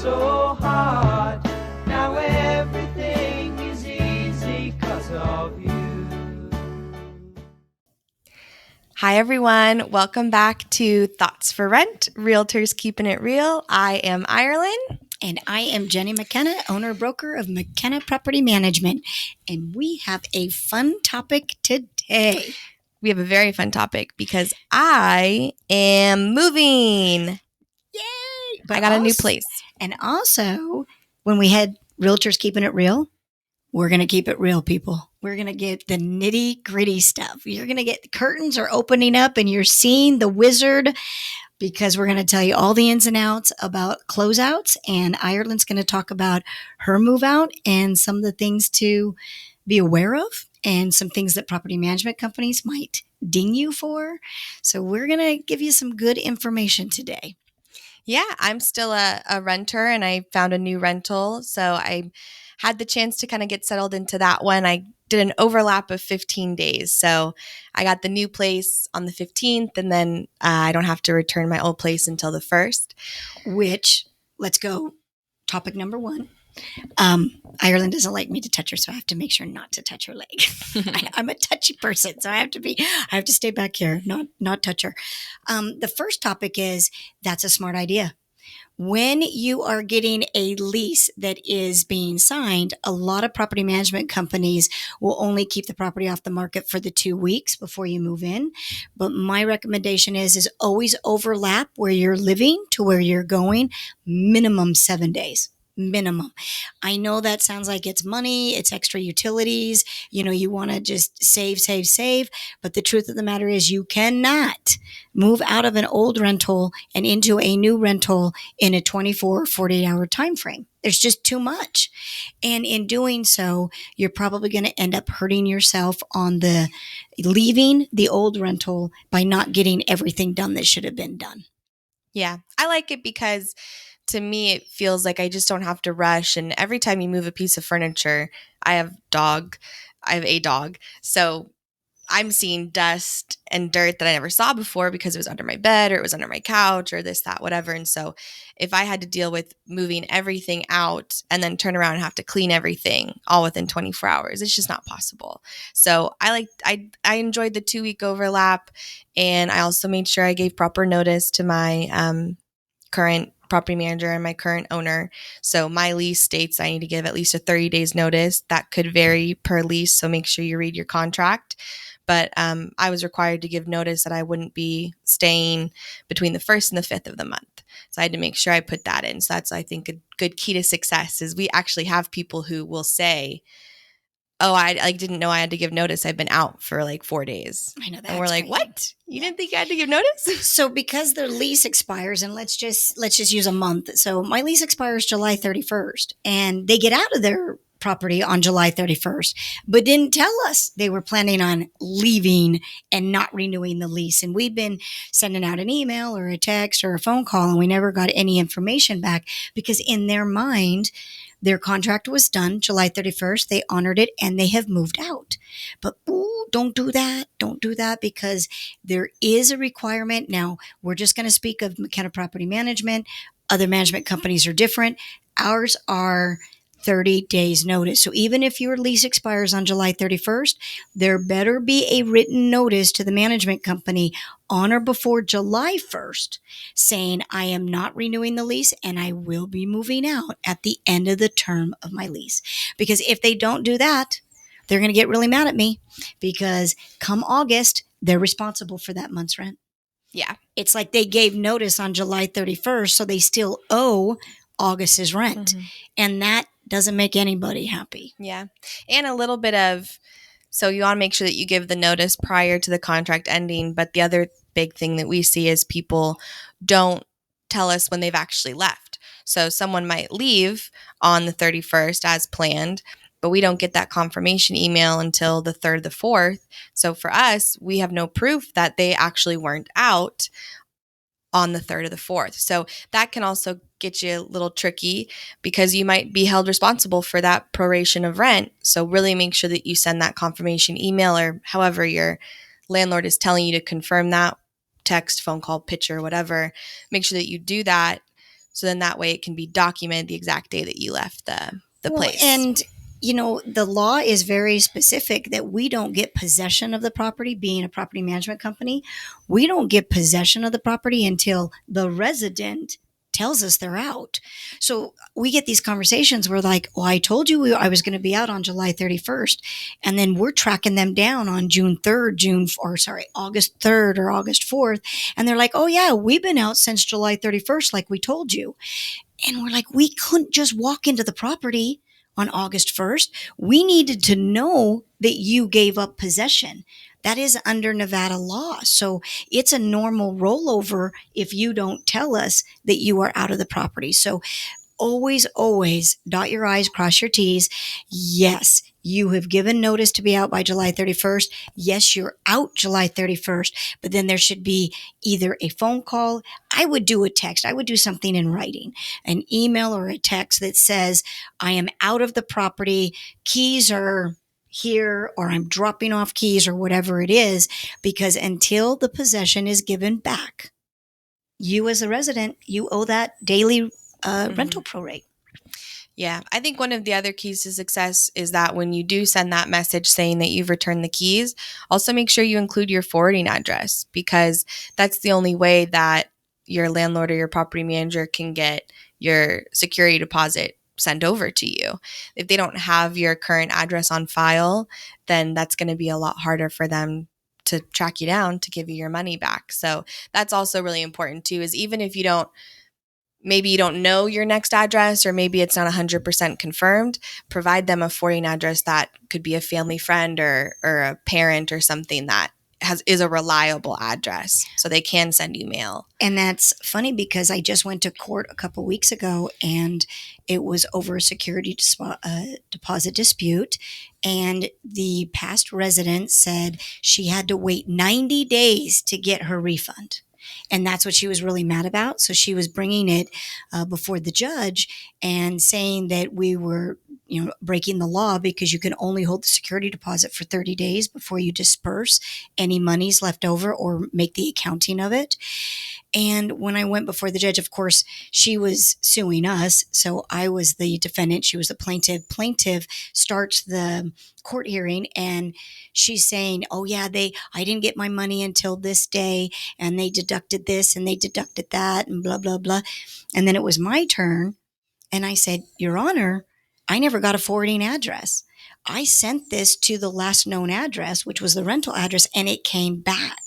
so hard. Now everything is easy 'cause of you. Hi, everyone. Welcome back to Thoughts for Rent, Realtors Keeping It Real. I am Ireland. And I am Jenni McKenna, owner-broker of McKenna Property Management. And we have a fun topic today. We have a very fun topic because I am moving. Yay! I got a new place. And also, when we had Realtors Keeping It Real, we're going to keep it real, people. We're going to get the nitty-gritty stuff. You're going to get the curtains are opening up and you're seeing the wizard, because we're going to tell you all the ins and outs about closeouts, and Ireland's going to talk about her move out and some of the things to be aware of and some things that property management companies might ding you for. So we're going to give you some good information today. Yeah, I'm still a renter and I found a new rental. So I had the chance to kind of get settled into that one. I did an overlap of 15 days. So I got the new place on the 15th and then I don't have to return my old place until the 1st. Which, let's go, topic number one. Ireland doesn't like me to touch her, so I have to make sure not to touch her leg. I'm a touchy person, so I have to stay back here, not touch her. The first topic is, that's a smart idea. When you are getting a lease that is being signed, a lot of property management companies will only keep the property off the market for the 2 weeks before you move in. But my recommendation is always overlap where you're living to where you're going, minimum 7 days. Minimum. I know that sounds like it's money, it's extra utilities, you want to just save, but the truth of the matter is you cannot move out of an old rental and into a new rental in a 24, 48-hour time frame. There's just too much. And in doing so, you're probably going to end up hurting yourself on the leaving the old rental by not getting everything done that should have been done. Yeah, I like it because to me, it feels like I just don't have to rush. And every time you move a piece of furniture, I have a dog. So I'm seeing dust and dirt that I never saw before because it was under my bed or it was under my couch or this, that, whatever. And so if I had to deal with moving everything out and then turn around and have to clean everything all within 24 hours, it's just not possible. So I enjoyed the 2-week overlap. And I also made sure I gave proper notice to my current property manager and my current owner. So my lease states I need to give at least a 30 days notice. That could vary per lease, so make sure you read your contract. But I was required to give notice that I wouldn't be staying between the 1st and the 5th of the month. So I had to make sure I put that in. So that's, I think, a good key to success is we actually have people who will say, oh, I didn't know I had to give notice. I've been out for 4 days. I know that. And we're like, what? You didn't think I had to give notice? So because their lease expires, and let's just use a month. So my lease expires July 31st, and they get out of their property on July 31st, but didn't tell us they were planning on leaving and not renewing the lease. And we've been sending out an email or a text or a phone call, and we never got any information back because in their mind, their contract was done July 31st. They honored it and they have moved out. But don't do that. Don't do that because there is a requirement. Now, we're just going to speak of McKenna Property Management. Other management companies are different. Ours are 30 days notice. So even if your lease expires on July 31st, there better be a written notice to the management company on or before July 1st saying, I am not renewing the lease and I will be moving out at the end of the term of my lease. Because if they don't do that, they're going to get really mad at me because come August, they're responsible for that month's rent. Yeah. It's like they gave notice on July 31st, so they still owe August's rent. Mm-hmm. And that doesn't make anybody happy. Yeah. And a little bit of, so you want to make sure that you give the notice prior to the contract ending. But the other big thing that we see is people don't tell us when they've actually left. So someone might leave on the 31st as planned, but we don't get that confirmation email until the 3rd, the 4th. So for us, we have no proof that they actually weren't out on the 3rd or the 4th. So that can also get you a little tricky because you might be held responsible for that proration of rent. So really make sure that you send that confirmation email or however your landlord is telling you to confirm that, text, phone call, picture, whatever. Make sure that you do that So then that way it can be documented the exact day that you left the place. And the law is very specific that we don't get possession of the property. Being a property management company, we don't get possession of the property until the resident tells us they're out. So we get these conversations where like, well, I told you I was going to be out on July 31st. And then we're tracking them down on August 3rd or August 4th. And they're like, oh yeah, we've been out since July 31st, like we told you. And we're like, we couldn't just walk into the property on August 1st. We needed to know that you gave up possession. That is under Nevada law. So it's a normal rollover if you don't tell us that you are out of the property. So always, always dot your I's, cross your T's. Yes, you have given notice to be out by July 31st. Yes, you're out July 31st, but then there should be either a phone call. I would do a text. I would do something in writing, an email or a text that says, I am out of the property. Keys are here, or I'm dropping off keys, or whatever it is, because until the possession is given back, you as a resident, you owe that daily rental prorate. Yeah, I think one of the other keys to success is that when you do send that message saying that you've returned the keys, also make sure you include your forwarding address, because that's the only way that your landlord or your property manager can get your security deposit sent over to you. If they don't have your current address on file, then that's going to be a lot harder for them to track you down to give you your money back. So that's also really important too, is even if maybe you don't know your next address, or maybe it's not 100% confirmed, provide them a forwarding address that could be a family friend or a parent or something that is a reliable address, so they can send you mail. And that's funny because I just went to court a couple weeks ago, and it was over a security deposit dispute. And the past resident said she had to wait 90 days to get her refund. And that's what she was really mad about. So she was bringing it before the judge and saying that we were, breaking the law, because you can only hold the security deposit for 30 days before you disperse any monies left over or make the accounting of it. And when I went before the judge, of course, she was suing us. So I was the defendant. She was the plaintiff. Plaintiff starts the court hearing, and she's saying, oh yeah, I didn't get my money until this day, and they deducted this and they deducted that and blah, blah, blah. And then it was my turn. And I said, Your Honor, I never got a forwarding address. I sent this to the last known address, which was the rental address, and it came back.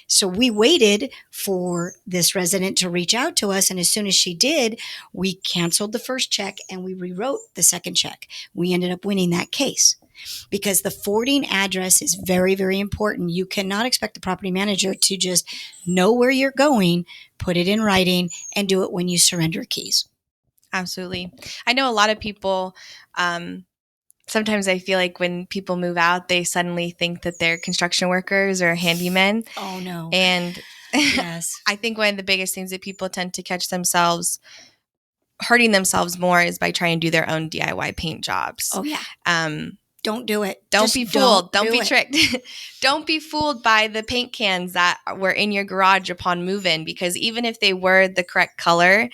So we waited for this resident to reach out to us. And as soon as she did, we canceled the first check and we rewrote the second check. We ended up winning that case because the forwarding address is very, very important. You cannot expect the property manager to just know where you're going, put it in writing, and do it when you surrender keys. Absolutely. I know a lot of people, sometimes I feel like when people move out, they suddenly think that they're construction workers or handymen. Oh, no. And yes, I think one of the biggest things that people tend to catch themselves hurting themselves more is by trying to do their own DIY paint jobs. Oh, yeah. Don't do it. Don't be fooled. Don't be tricked. Don't be fooled by the paint cans that were in your garage upon move-in, because even if they were the correct color,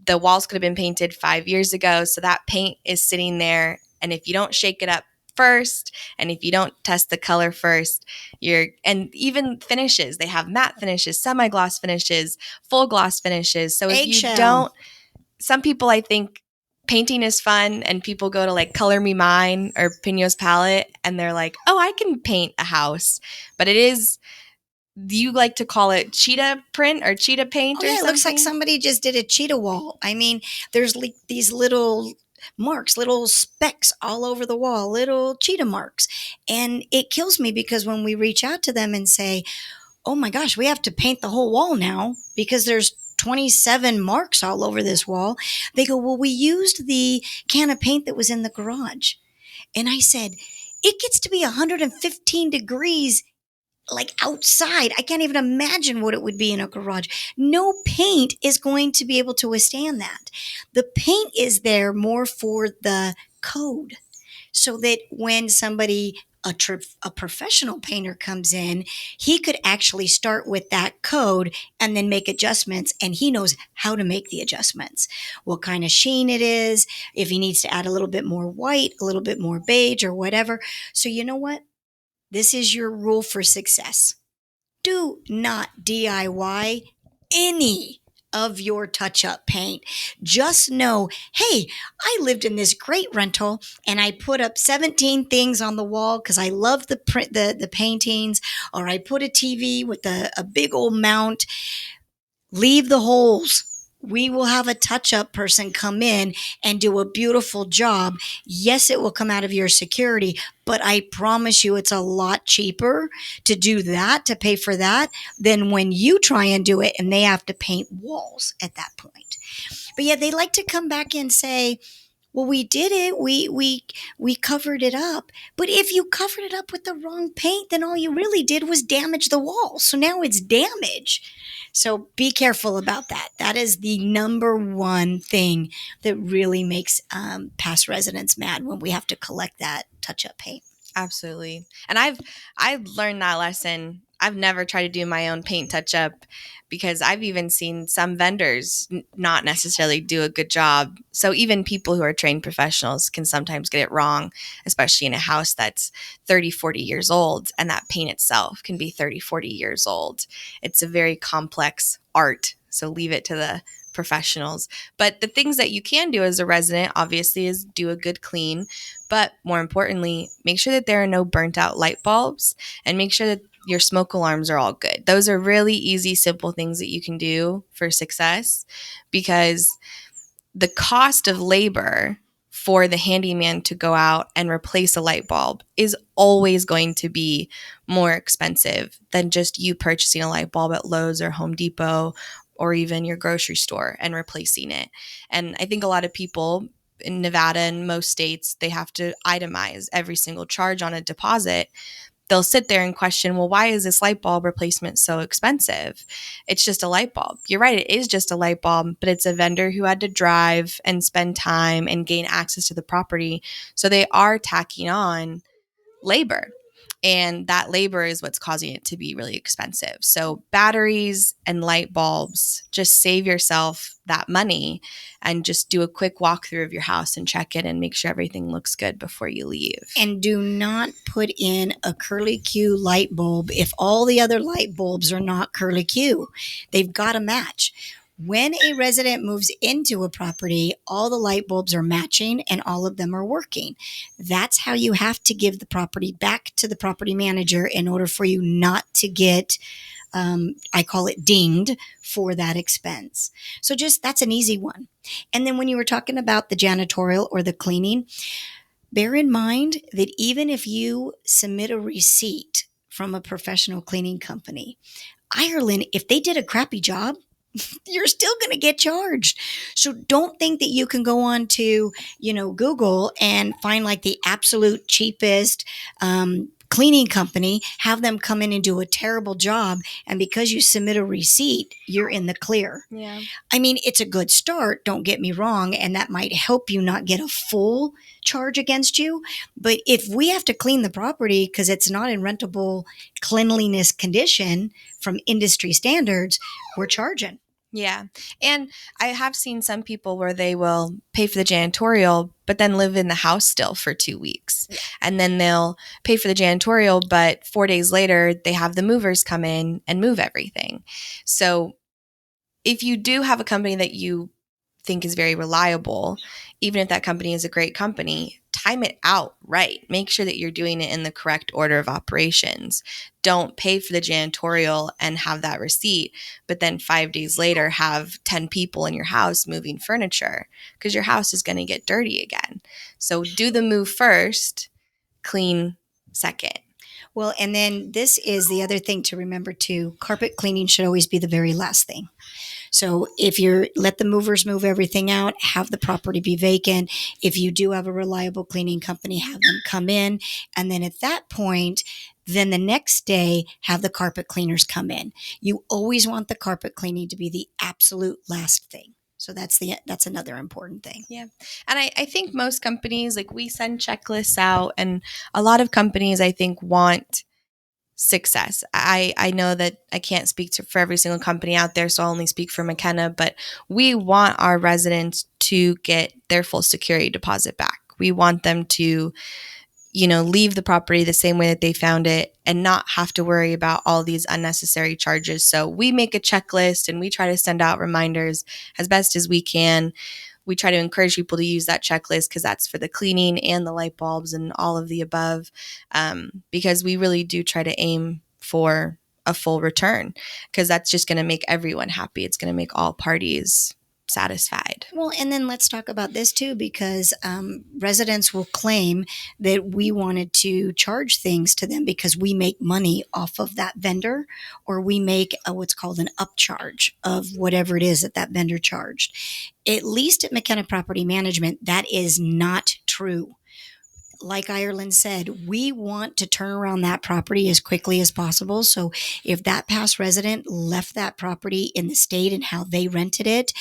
the walls could have been painted 5 years ago. So that paint is sitting there. And if you don't shake it up first, and if you don't test the color first, and even finishes, they have matte finishes, semi-gloss finishes, full gloss finishes. So if you don't, some people, I think painting is fun, and people go to like Color Me Mine or Pino's Palette, and they're like, oh, I can paint a house. But it is, you like to call it cheetah print or cheetah paint or something? It looks like somebody just did a cheetah wall. I mean, there's like these little marks, little specks all over the wall, little cheetah marks. And it kills me because when we reach out to them and say, oh my gosh, we have to paint the whole wall now because there's 27 marks all over this wall. They go, well, we used the can of paint that was in the garage. And I said, it gets to be 115 degrees like outside. I can't even imagine what it would be in a garage. No paint is going to be able to withstand that. The paint is there more for the code. so that when a professional painter comes in, he could actually start with that code and then make adjustments, and he knows how to make the adjustments, what kind of sheen it is, if he needs to add a little bit more white, a little bit more beige or whatever. So you know what? This is your rule for success. Do not DIY any of your touch-up paint. Just know, hey, I lived in this great rental and I put up 17 things on the wall because I love the print, the paintings, or I put a TV with a big old mount. Leave the holes. We will have a touch-up person come in and do a beautiful job. Yes, it will come out of your security, but I promise you it's a lot cheaper to do that, to pay for that, than when you try and do it and they have to paint walls at that point. But yeah, they like to come back and say, well, we did it. We covered it up. But if you covered it up with the wrong paint, then all you really did was damage the wall. So now it's damage. So be careful about that. That is the number one thing that really makes past residents mad, when we have to collect that touch-up paint. Absolutely. And I've learned that lesson. I've never tried to do my own paint touch up, because I've even seen some vendors not necessarily do a good job. So even people who are trained professionals can sometimes get it wrong, especially in a house that's 30, 40 years old, and that paint itself can be 30, 40 years old. It's a very complex art. So leave it to the professionals. But the things that you can do as a resident, obviously, is do a good clean. But more importantly, make sure that there are no burnt out light bulbs, and make sure that your smoke alarms are all good. Those are really easy, simple things that you can do for success, because the cost of labor for the handyman to go out and replace a light bulb is always going to be more expensive than just you purchasing a light bulb at Lowe's or Home Depot or even your grocery store and replacing it. And I think a lot of people in Nevada and most states, they have to itemize every single charge on a deposit. They'll sit there and question, well, why is this light bulb replacement so expensive? It's just a light bulb. You're right, it is just a light bulb, but it's a vendor who had to drive and spend time and gain access to the property. So they are tacking on labor. And that labor is what's causing it to be really expensive. So batteries and light bulbs, just save yourself that money and just do a quick walkthrough of your house and check it and make sure everything looks good before you leave. And do not put in a curlicue light bulb if all the other light bulbs are not curlicue. They've got to match. When a resident moves into a property, all the light bulbs are matching and all of them are working. That's how you have to give the property back to the property manager in order for you not to get, I call it dinged for that expense. So just, that's an easy one. And then when you were talking about the janitorial or the cleaning, bear in mind that even if you submit a receipt from a professional cleaning company, Ireland, if they did a crappy job, you're still going to get charged. So don't think that you can go on to, Google and find like the absolute cheapest cleaning company, have them come in and do a terrible job. And because you submit a receipt, you're in the clear. Yeah. I mean, it's a good start, don't get me wrong. And that might help you not get a full charge against you. But if we have to clean the property because it's not in rentable cleanliness condition from industry standards, we're charging. Yeah. And I have seen some people where they will pay for the janitorial, but then live in the house still for 2 weeks. Yeah. And then they'll pay for the janitorial, but 4 days later, they have the movers come in and move everything. So if you do have a company that you think is very reliable, even if that company is a great company, time it out right. Make sure that you're doing it in the correct order of operations. Don't pay for the janitorial and have that receipt, but then 5 days later have 10 people in your house moving furniture, because your house is going to get dirty again. So do the move first, clean second. Well, and then this is the other thing to remember too. Carpet cleaning should always be the very last thing. So if you're let the movers move everything out, have the property be vacant. If you do have a reliable cleaning company, have them come in. And then at that point, then the next day, have the carpet cleaners come in. You always want the carpet cleaning to be the absolute last thing. So that's another important thing. Yeah. And I think most companies, like we send checklists out, and a lot of companies I think want success. I know that I can't speak for every single company out there, so I'll only speak for McKenna, but we want our residents to get their full security deposit back. We want them to, leave the property the same way that they found it and not have to worry about all these unnecessary charges. So we make a checklist and we try to send out reminders as best as we can. We try to encourage people to use that checklist because that's for the cleaning and the light bulbs and all of the above, because we really do try to aim for a full return, because that's just going to make everyone happy. It's going to make all parties satisfied. Well, and then let's talk about this too, because residents will claim that we wanted to charge things to them because we make money off of that vendor, or we make what's called an upcharge of whatever it is that vendor charged. At least at McKenna Property Management, that is not true. Like Ireland said, we want to turn around that property as quickly as possible. So if that past resident left that property in the state and how they rented it,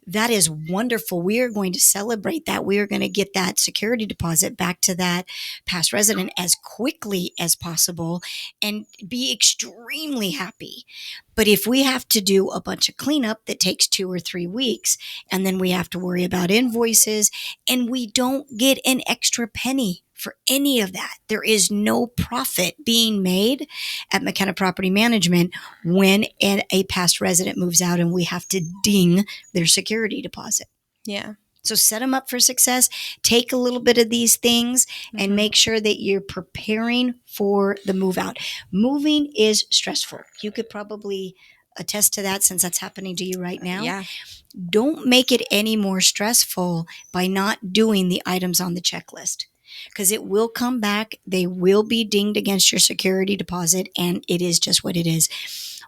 that is wonderful. We are going to celebrate that. We are going to get that security deposit back to that past resident as quickly as possible and be extremely happy. But if we have to do a bunch of cleanup that takes 2 or 3 weeks, and then we have to worry about invoices, and we don't get an extra penny for any of that. There is no profit being made at McKenna Property Management when a past resident moves out and we have to ding their security deposit. Yeah. So set them up for success. Take a little bit of these things and make sure that you're preparing for the move out. Moving is stressful. You could probably attest to that since that's happening to you right now. Yeah. Don't make it any more stressful by not doing the items on the checklist, because it will come back. They will be dinged against your security deposit, and it is just what it is.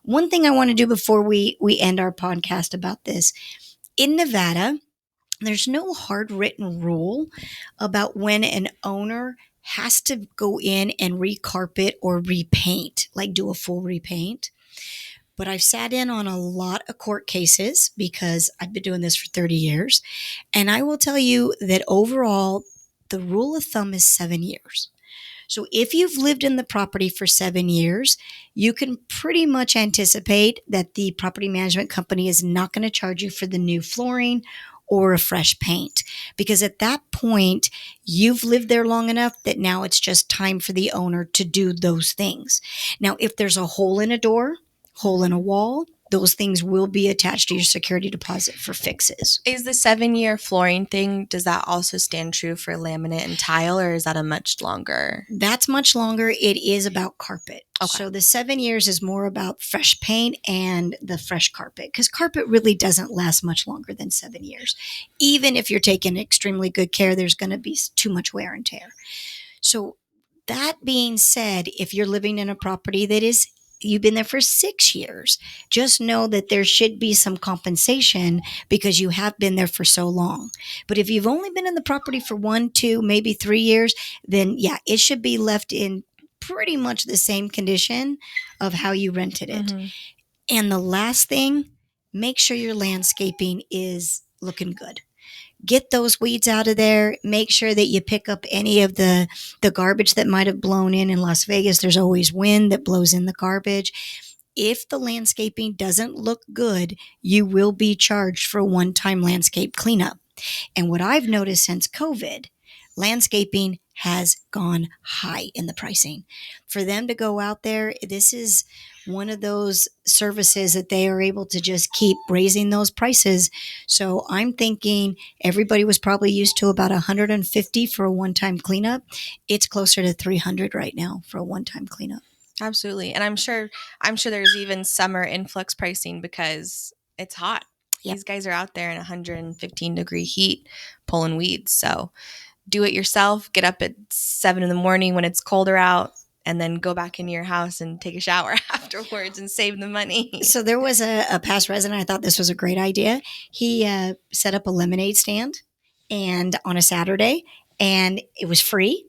One thing I want to do before we end our podcast about this, in Nevada, there's no hard written rule about when an owner has to go in and recarpet or repaint, like do a full repaint. But I've sat in on a lot of court cases because I've been doing this for 30 years. And I will tell you that overall, the rule of thumb is 7 years. So if you've lived in the property for 7 years, you can pretty much anticipate that the property management company is not going to charge you for the new flooring or a fresh paint, because at that point, you've lived there long enough that now it's just time for the owner to do those things. Now, if there's a hole in a door, hole in a wall, those things will be attached to your security deposit for fixes. Is the 7-year flooring thing, does that also stand true for laminate and tile, or is that a much longer? That's much longer. It is about carpet. Okay. So the 7 years is more about fresh paint and the fresh carpet, because carpet really doesn't last much longer than 7 years. Even if you're taking extremely good care, there's going to be too much wear and tear. So that being said, if you're living in a property that is you've been there for 6 years, just know that there should be some compensation because you have been there for so long. But if you've only been in the property for 1, 2, maybe 3 years, then yeah, it should be left in pretty much the same condition of how you rented it. Mm-hmm. And the last thing, make sure your landscaping is looking good. Get those weeds out of there. Make sure that you pick up any of the garbage that might have blown in Las Vegas. There's always wind that blows in the garbage. If the landscaping doesn't look good, you will be charged for a one-time landscape cleanup. And what I've noticed since COVID, landscaping has gone high in the pricing. For them to go out there, this is one of those services that they are able to just keep raising those prices. So I'm thinking everybody was probably used to about $150 for a one-time cleanup. It's closer to $300 right now for a one-time cleanup. Absolutely. And I'm sure there's even summer influx pricing because it's hot. Yep. These guys are out there in 115-degree heat pulling weeds. So do it yourself. Get up at 7 a.m. when it's colder out, and then go back into your house and take a shower afterwards and save the money. So there was a past resident. I thought this was a great idea. He set up a lemonade stand and on a Saturday, and it was free.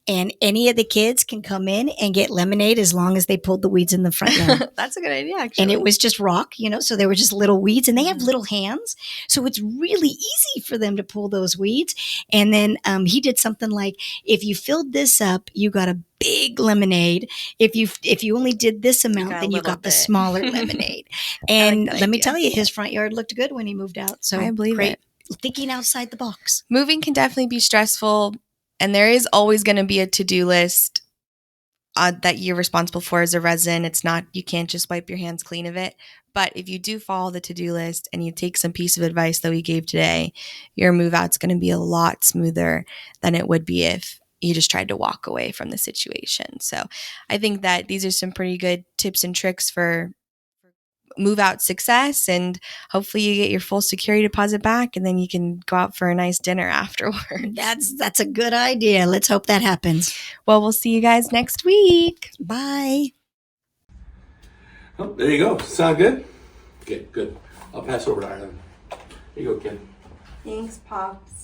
and any of the kids can come in and get lemonade as long as they pulled the weeds in the front yard. That's a good idea, actually. And it was just rock, so they were just little weeds, and they have little hands. So it's really easy for them to pull those weeds. And then he did something like, if you filled this up, you got a big lemonade. If you only did this amount, then you got the smaller lemonade. And let me tell you, his front yard looked good when he moved out. So I believe it. Thinking outside the box. Moving can definitely be stressful, and there is always going to be a to-do list that you're responsible for as a resident. It's not, you can't just wipe your hands clean of it. But if you do follow the to-do list and you take some piece of advice that we gave today, your move out's going to be a lot smoother than it would be if you just tried to walk away from the situation. So I think that these are some pretty good tips and tricks for move out success, and hopefully you get your full security deposit back, and then you can go out for a nice dinner afterwards. That's a good idea. Let's hope that happens. Well, we'll see you guys next week. Bye. Oh, there you go. Sound good? Okay, good. I'll pass over to Ireland. Here you go, Kim. Thanks, Pops.